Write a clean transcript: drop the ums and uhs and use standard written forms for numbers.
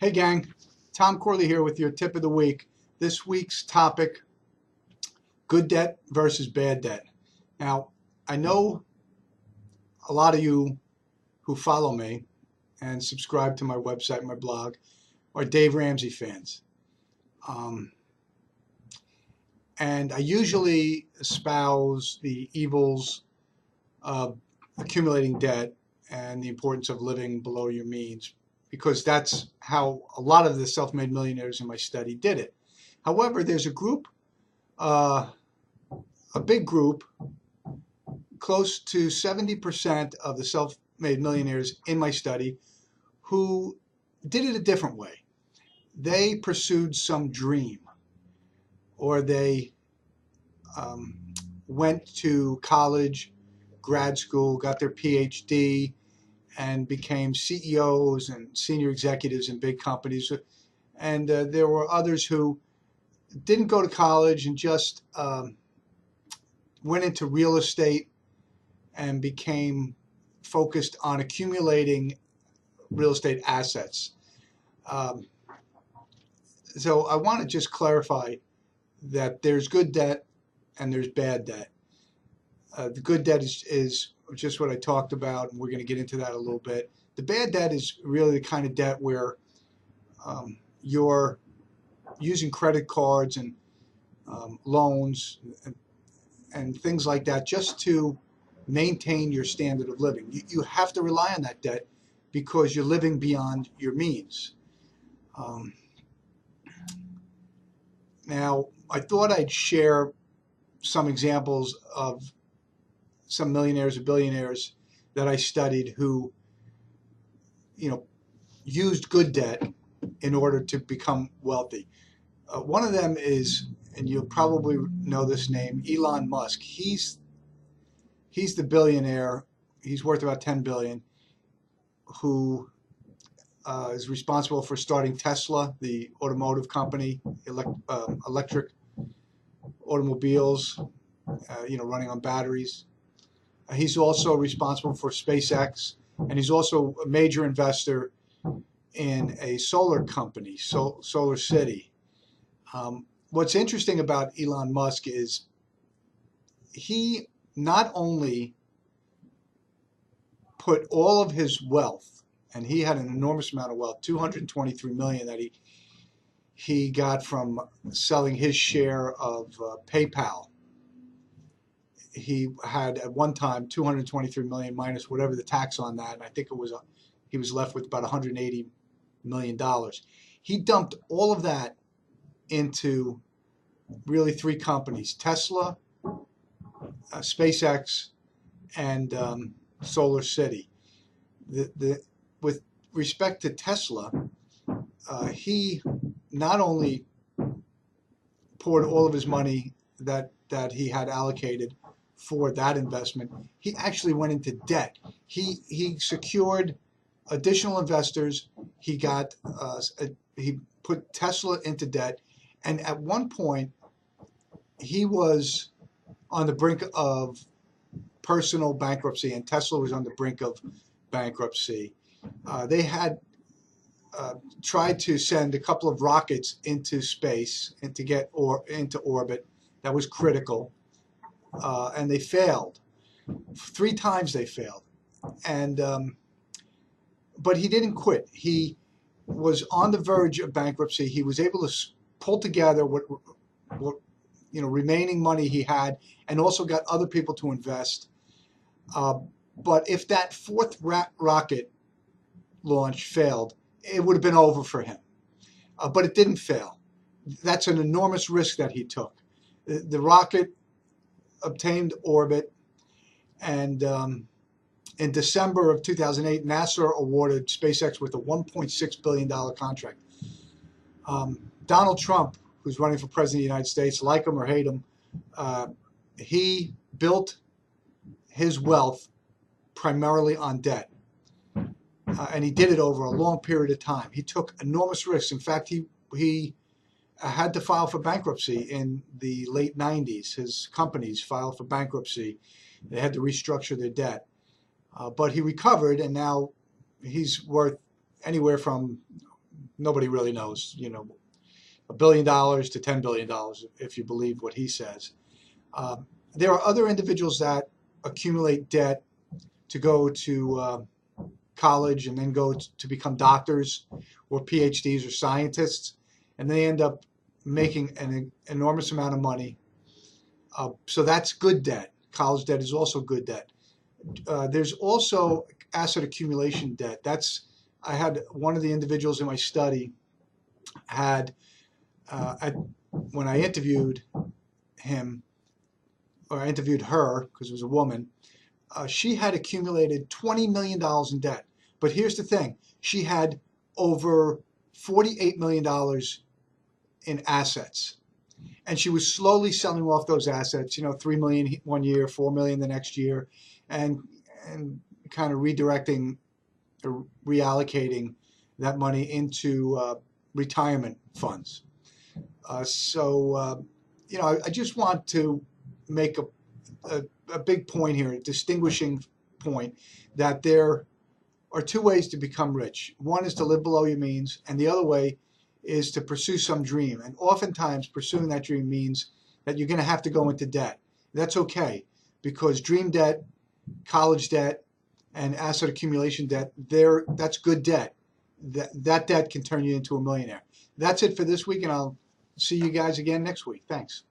Hey gang, Tom Corley here with your tip of the week. This week's topic, good debt versus bad debt. Now, I know a lot of you who follow me and subscribe to my website, my blog, are Dave Ramsey fans. Um, and I usually espouse the evils of accumulating debt and the importance of living below your means because that's how a lot of the self-made millionaires in my study did it. However, there's a group, uh, a big group, close to 70% of the self-made millionaires in my study who did it a different way. They pursued some dream, or they um, went to college, grad school, got their PhD, and became CEOs and senior executives in big companies. And there were others who didn't go to college and just went into real estate and became focused on accumulating real estate assets. Um, so I want to just clarify that there's good debt and there's bad debt. The good debt is just what I talked about, and we're going to get into that a little bit. The bad debt is really the kind of debt where you're using credit cards and loans and things like that just to maintain your standard of living. You have to rely on that debt because you're living beyond your means. Um, Now, I thought I'd share some examples of some millionaires or billionaires that I studied who, you know, used good debt in order to become wealthy. One of them is, and you'll probably know this name, Elon Musk. He's the billionaire. He's worth about 10 billion, who is responsible for starting Tesla, the automotive company, electric automobiles, running on batteries. He's also responsible for SpaceX, and he's also a major investor in a solar company, Solar City. What's interesting about Elon Musk is he not only put all of his wealth, and he had an enormous amount of wealth, 223 million that he got from selling his share of PayPal. He had at one time 223 million minus whatever the tax on that, and I think he was left with about 180 million dollars. He dumped all of that into really three companies: Tesla, SpaceX, and Solar City. With respect to Tesla, he not only poured all of his money that he had allocated for that investment, he actually went into debt. He secured additional investors. He put Tesla into debt, and at one point he was on the brink of personal bankruptcy, and Tesla was on the brink of bankruptcy. They had tried to send a couple of rockets into space and to get into orbit. That was critical, and they failed. 3 times they failed, and but he didn't quit. He was on the verge of bankruptcy. He was able to pull together what remaining money he had, and also got other people to invest. But if that fourth rocket launch failed, it would have been over for him. But it didn't fail. That's an enormous risk that he took. The rocket obtained orbit, and in December of 2008, NASA awarded SpaceX with a $1.6 billion contract. Donald Trump, who's running for president of the United States, like him or hate him, he built his wealth primarily on debt. And he did it over a long period of time. He took enormous risks. In fact, he had to file for bankruptcy in the late 90s. His companies filed for bankruptcy. They had to restructure their debt. But he recovered, and now he's worth anywhere from nobody really knows, $1 billion to $10 billion, if you believe what he says. There are other individuals that accumulate debt to go to college and then go to become doctors or PhDs or scientists, and they end up making an enormous amount of money. So that's good debt. College debt is also good debt. There's also asset accumulation debt. I had one of the individuals in my study had, when I interviewed him, or I interviewed her because it was a woman, she had accumulated $20 million in debt. But here's the thing, she had over $48 million in assets. And she was slowly selling off those assets, $3 million one year, $4 million the next year, and kind of redirecting or reallocating that money into retirement funds. I just want to make a big point here, a distinguishing point, that there are two ways to become rich. One is to live below your means, and the other way is to pursue some dream. And oftentimes pursuing that dream means that you're going to have to go into debt. That's okay, because dream debt, college debt, and asset accumulation debt, that's good debt. That debt can turn you into a millionaire. That's it for this week, and I'll see you guys again next week. Thanks.